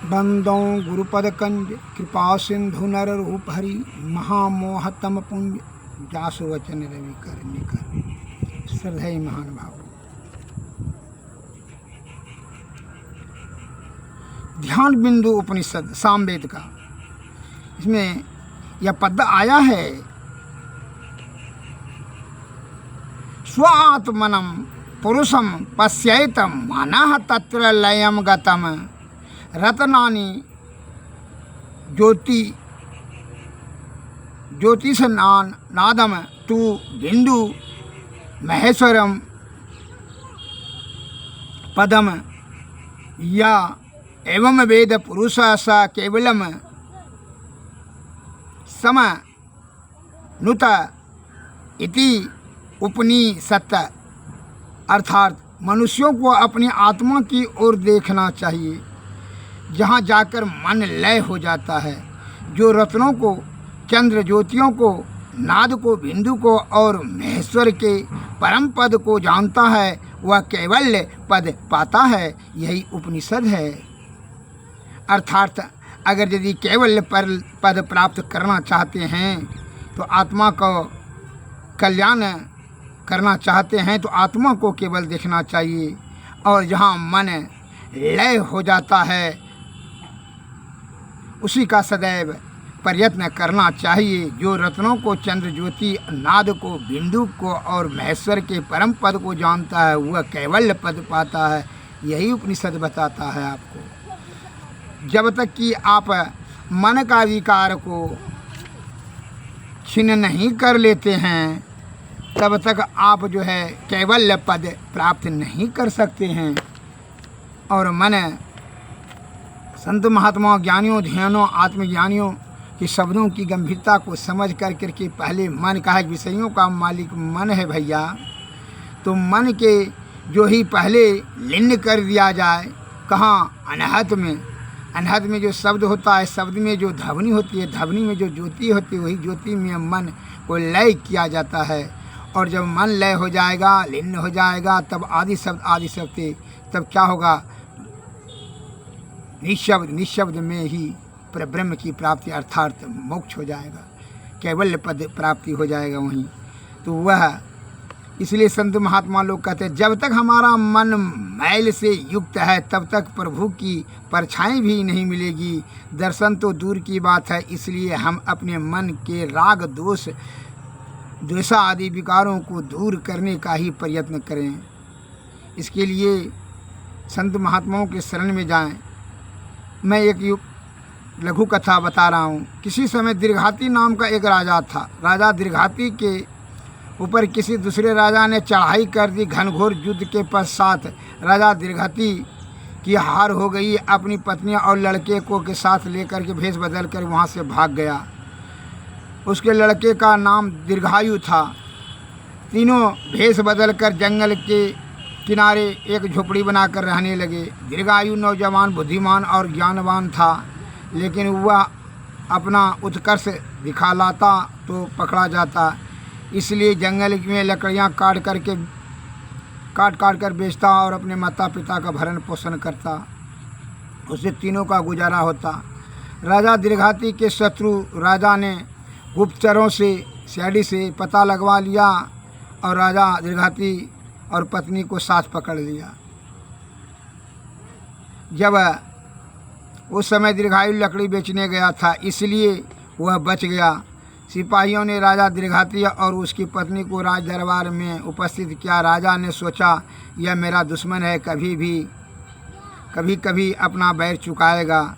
बंदों गुरुपद कंज कृपा सिंधु नर रूप हरि महामोहतम पुंज जासु वचन रवि कर निकर श्रद्धेय महान भाव। ध्यान बिंदु उपनिषद सामवेद का इसमें यह पद आया है, स्वात्मनम पुरुषम पश्येतम मनः तत्र लयम गतम रत्नानि ज्योतिषनान नादम तु बिंदु महेश्वरम पदम या एवं वेद पुरुष स केवलम सम नुत इति उपनिषत्। अर्थात मनुष्यों को अपनी आत्मा की ओर देखना चाहिए, जहाँ जाकर मन लय हो जाता है। जो रत्नों को, चंद्र ज्योतियों को, नाद को, बिंदु को और महेश्वर के परम पद को जानता है, वह कैवल्य पद पाता है। यही उपनिषद है। अर्थात अगर यदि कैवल्य पद प्राप्त करना चाहते हैं तो आत्मा को कल्याण करना चाहते हैं तो आत्मा को केवल देखना चाहिए, और जहाँ मन लय हो जाता है उसी का सदैव प्रयत्न करना चाहिए। जो रत्नों को, चंद्र ज्योति, नाद को, बिंदु को और महेश्वर के परम पद को जानता है, वह कैवल्य पद पाता है। यही उपनिषद बताता है आपको। जब तक कि आप मन का विकार को छीन नहीं कर लेते हैं, तब तक आप जो है कैवल्य पद प्राप्त नहीं कर सकते हैं। और मन संत महात्मा ज्ञानियों, ध्यानों, आत्मज्ञानियों के शब्दों की गंभीरता को समझ कर करके पहले मन का है, विषयों का मालिक मन है भैया, तो मन के जो ही पहले लीन कर दिया जाए। कहाँ? अनहत में। अनहत में जो शब्द होता है, शब्द में जो ध्वनि होती है, ध्वनि में जो ज्योति होती है, वही ज्योति में मन को लय किया जाता है। और जब मन लय हो जाएगा, लीन हो जाएगा, तब आदि शब्द तब क्या होगा? निशब्द में ही परब्रह्म की प्राप्ति अर्थात मोक्ष हो जाएगा, कैवल्य पद प्राप्ति हो जाएगा वहीं। तो वह इसलिए संत महात्मा लोग कहते हैं, जब तक हमारा मन मैल से युक्त है तब तक प्रभु की परछाई भी नहीं मिलेगी। दर्शन तो दूर की बात है। इसलिए हम अपने मन के राग, दोष, द्वेषा आदि विकारों को दूर करने का ही प्रयत्न करें। इसके लिए संत महात्माओं के शरण में जाएं। मैं एक लघु कथा बता रहा हूँ। किसी समय दीर्घाती नाम का एक राजा था। राजा दीर्घाती के ऊपर किसी दूसरे राजा ने चढ़ाई कर दी। घनघोर युद्ध के पश्चात राजा दीर्घाती की हार हो गई। अपनी पत्नी और लड़के को के साथ लेकर के भेष बदल कर वहाँ से भाग गया। उसके लड़के का नाम दीर्घायु था। तीनों भेष बदल कर जंगल के किनारे एक झोपड़ी बनाकर रहने लगे। दीर्घायु नौजवान, बुद्धिमान और ज्ञानवान था, लेकिन वह अपना उत्कर्ष दिखालाता तो पकड़ा जाता। इसलिए जंगल में लकड़ियाँ काट कर बेचता और अपने माता पिता का भरण पोषण करता। उससे तीनों का गुजारा होता। राजा दीर्घाती के शत्रु राजा ने गुप्तचरों से, सीआईडी से पता लगवा लिया और राजा दीर्घाती और पत्नी को साथ पकड़ लिया। जब उस समय दीर्घायु लकड़ी बेचने गया था, इसलिए वह बच गया। सिपाहियों ने राजा दीर्घाती और उसकी पत्नी को राज दरबार में उपस्थित किया। राजा ने सोचा, यह मेरा दुश्मन है, कभी अपना बैर चुकाएगा,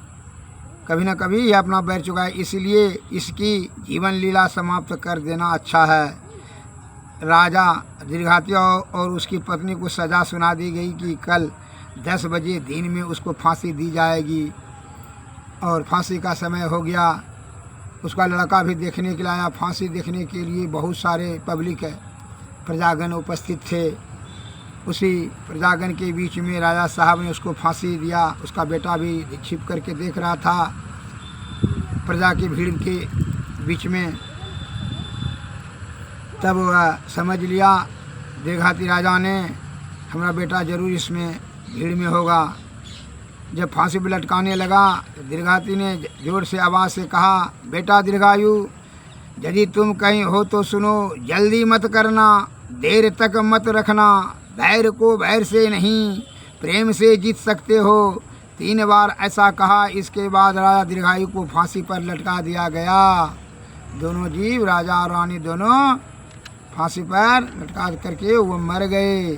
कभी न कभी यह अपना बैर चुकाए, इसलिए इसकी जीवन लीला समाप्त कर देना अच्छा है। राजा दीर्घाती और उसकी पत्नी को सज़ा सुना दी गई कि कल 10 बजे दिन में उसको फांसी दी जाएगी। और फांसी का समय हो गया। उसका लड़का भी देखने के लिए आया। फांसी देखने के लिए बहुत सारे पब्लिक प्रजागण उपस्थित थे। उसी प्रजागण के बीच में राजा साहब ने उसको फांसी दिया। उसका बेटा भी छिप करके देख रहा था प्रजा की भीड़ के बीच में। तब वह समझ लिया दीर्घाती राजा ने, हमारा बेटा जरूर इसमें भीड़ में होगा। जब फांसी पर लटकाने लगा तो दीर्घाती ने जोर से आवाज़ से कहा, बेटा दीर्घायु, यदि तुम कहीं हो तो सुनो, जल्दी मत करना, देर तक मत रखना, धैर्य को भैर से नहीं प्रेम से जीत सकते हो। 3 बार ऐसा कहा। इसके बाद राजा दीर्घायु को फांसी पर लटका दिया गया। दोनों जीव, राजा और रानी, दोनों फांसी पर लटका करके वो मर गए।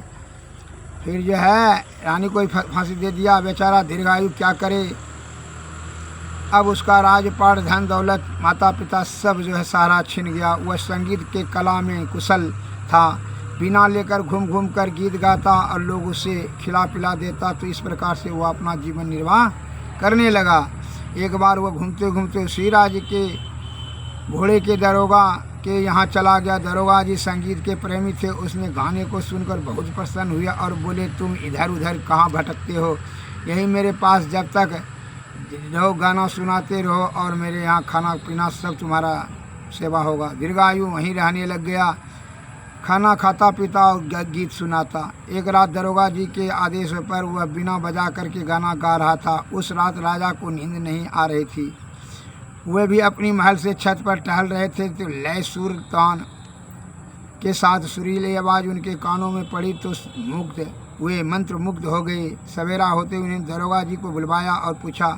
फिर जो है रानी को फांसी दे दिया। बेचारा दीर्घायु क्या करे। अब उसका राजपाट, धन दौलत, माता पिता सब जो है सारा छिन गया। वह संगीत के कला में कुशल था। बीना लेकर घूम घूम कर गीत गाता और लोग उसे खिला पिला देता। तो इस प्रकार से वो अपना जीवन निर्वाह करने लगा। एक बार वह घूमते घूमते उसी राज्य के घोड़े के दरोगा के यहाँ चला गया। दरोगा जी संगीत के प्रेमी थे। उसने गाने को सुनकर बहुत प्रसन्न हुआ और बोले, तुम इधर उधर कहाँ भटकते हो, यही मेरे पास जब तक रहो गाना सुनाते रहो और मेरे यहाँ खाना पीना सब तुम्हारा सेवा होगा। दीर्घायु वहीं रहने लग गया, खाना खाता पीता और गीत सुनाता। एक रात दरोगा जी के आदेश पर वह बिना बजा करके गाना गा रहा था। उस रात राजा को नींद नहीं आ रही थी। वे भी अपनी महल से छत पर टहल रहे थे तो लय सुर तान के साथ सुरीली आवाज़ उनके कानों में पड़ी तो मुग्ध हुए, मंत्र मुग्ध हो गए। सवेरा होते उन्हें दरोगा जी को बुलवाया और पूछा,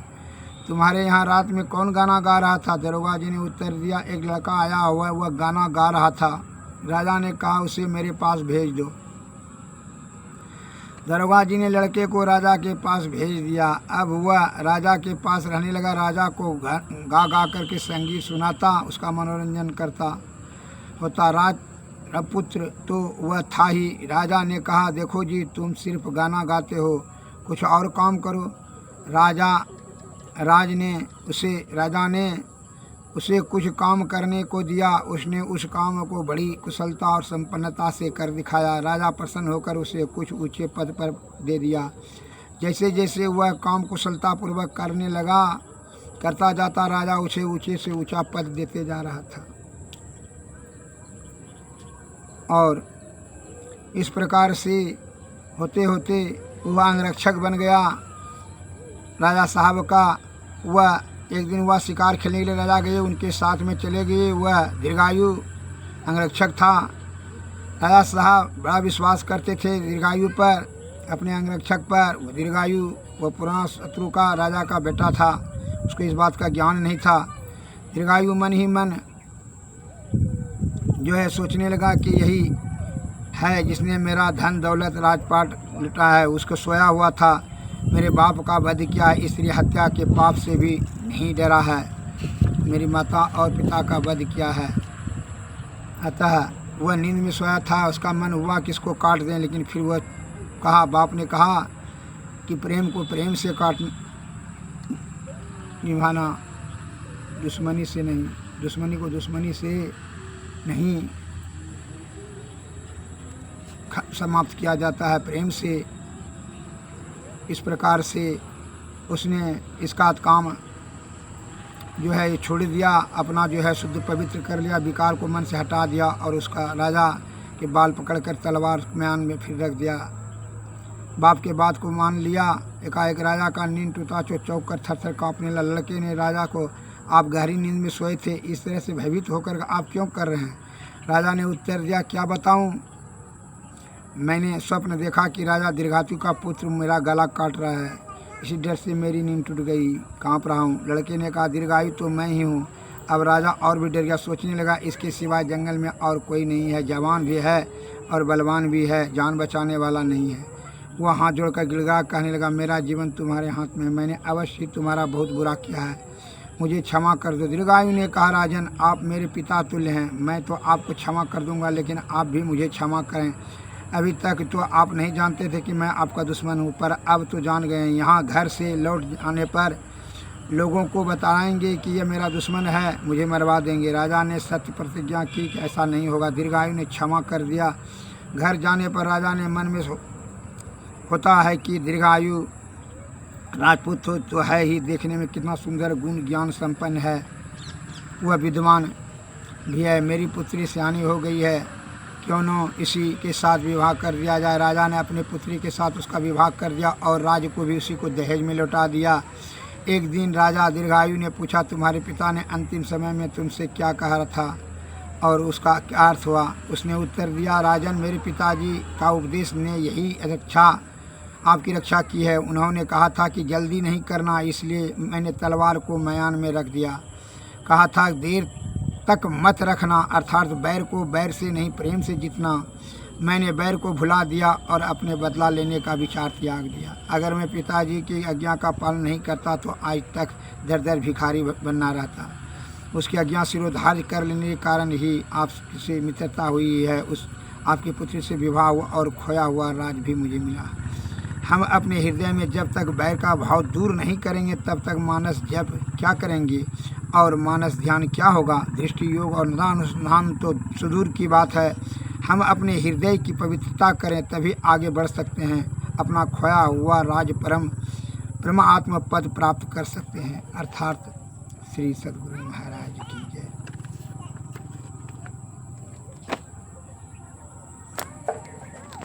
तुम्हारे यहाँ रात में कौन गाना गा रहा था? दरोगा जी ने उत्तर दिया, एक लड़का आया हुआ, वह गाना गा रहा था। राजा ने कहा, उसे मेरे पास भेज दो। दरोगा जी ने लड़के को राजा के पास भेज दिया। अब वह राजा के पास रहने लगा। राजा को गा गा करके संगीत सुनाता, उसका मनोरंजन करता होता। राजपुत्र तो वह था ही। राजा ने कहा, देखो जी, तुम सिर्फ गाना गाते हो, कुछ और काम करो। राजा ने उसे कुछ काम करने को दिया। उसने उस काम को बड़ी कुशलता और संपन्नता से कर दिखाया। राजा प्रसन्न होकर उसे कुछ ऊंचे पद पर दे दिया। जैसे जैसे वह काम कुशलतापूर्वक करने लगा, करता जाता राजा उसे ऊंचे से ऊंचा पद देते जा रहा था। और इस प्रकार से होते होते वह अंगरक्षक बन गया राजा साहब का। वह एक दिन वह शिकार खेलने के लिए राजा गए, उनके साथ में चले गए। वह दीर्घायु अंगरक्षक था। राजा साहब बड़ा विश्वास करते थे दीर्घायु पर, अपने अंगरक्षक पर। दीर्घायु वह पुराना शत्रु का राजा का बेटा था, उसको इस बात का ज्ञान नहीं था। दीर्घायु मन ही मन जो है सोचने लगा कि यही है जिसने मेरा धन दौलत राजपाट लुटा है। उसको सोया हुआ था, मेरे बाप का वध किया है, स्त्री हत्या के पाप से भी नहीं डरा है, मेरी माता और पिता का वध किया है। अतः वह नींद में सोया था। उसका मन हुआ कि इसको काट दें, लेकिन फिर वह बाप ने कहा कि प्रेम को प्रेम से निभाना, दुश्मनी से नहीं, दुश्मनी को दुश्मनी से नहीं समाप्त किया जाता है, प्रेम से। इस प्रकार से उसने इसका काम जो है ये छोड़ दिया, अपना जो है शुद्ध पवित्र कर लिया, विकार को मन से हटा दिया और उसका राजा के बाल पकड़कर तलवार म्यान में फिर रख दिया। बाप के बात को मान लिया। एकाएक राजा का नींद टूटा, चौंक कर थर थर काँपने लगा। लड़के ने राजा को, आप गहरी नींद में सोए थे, इस तरह से भयभीत होकर आप क्यों कर रहे हैं? राजा ने उत्तर दिया, क्या बताऊं, मैंने स्वप्न देखा कि राजा दीर्घायु का पुत्र मेरा गला काट रहा है, इसी डर से मेरी नींद टूट गई, काँप रहा हूँ। लड़के ने कहा, दीर्घायु तो मैं ही हूँ। अब राजा और भी डर गया, सोचने लगा इसके सिवाय जंगल में और कोई नहीं है, जवान भी है और बलवान भी है, जान बचाने वाला नहीं है। वह हाथ जोड़कर गिड़गिड़ा कहने लगा, मेरा जीवन तुम्हारे हाथ में, मैंने अवश्य ही तुम्हारा बहुत बुरा किया है, मुझे क्षमा कर दो। दीर्घायु ने कहा, राजन, आप मेरे पिता तुल्य हैं, मैं तो आपको क्षमा कर दूंगा, लेकिन आप भी मुझे क्षमा करें। अभी तक तो आप नहीं जानते थे कि मैं आपका दुश्मन हूँ, पर अब तो जान गए। यहाँ घर से लौट आने पर लोगों को बताएंगे कि यह मेरा दुश्मन है, मुझे मरवा देंगे। राजा ने सत्य प्रतिज्ञा की कि ऐसा नहीं होगा। दीर्घायु ने क्षमा कर दिया। घर जाने पर राजा ने मन में होता है कि दीर्घायु राजपूत तो है ही, देखने में कितना सुंदर गुण ज्ञान संपन्न है, वह विद्वान भी है, मेरी पुत्री सियानी हो गई है, क्यों न इसी के साथ विवाह कर दिया जाए। राजा ने अपनी पुत्री के साथ उसका विवाह कर दिया और राज्य को भी उसी को दहेज में लौटा दिया। एक दिन राजा दीर्घायु ने पूछा, तुम्हारे पिता ने अंतिम समय में तुमसे क्या कहा था और उसका क्या अर्थ हुआ? उसने उत्तर दिया, राजन, मेरे पिताजी का उपदेश ने यही आपकी रक्षा की है। उन्होंने कहा था कि जल्दी नहीं करना, इसलिए मैंने तलवार को म्यान में रख दिया। कहा था देर तक मत रखना, अर्थात बैर को बैर से नहीं प्रेम से जीतना। मैंने बैर को भुला दिया और अपने बदला लेने का विचार त्याग दिया। अगर मैं पिताजी की आज्ञा का पालन नहीं करता तो आज तक दर दर भिखारी बनना रहता। उसकी आज्ञा सिरोधार्य कर लेने के कारण ही आपसे मित्रता हुई है। उस आपकी पुत्री से विवाह हुआ और खोया हुआ राज भी मुझे मिला। हम अपने हृदय में जब तक बैर का भाव दूर नहीं करेंगे तब तक मानस जप क्या करेंगे और मानस ध्यान क्या होगा? दृष्टि योग और निदान अनुसंधान तो सुदूर की बात है। हम अपने हृदय की पवित्रता करें तभी आगे बढ़ सकते हैं, अपना खोया हुआ राज परमात्म पद प्राप्त कर सकते हैं। अर्थात श्री सद्गुरु महाराज की जय।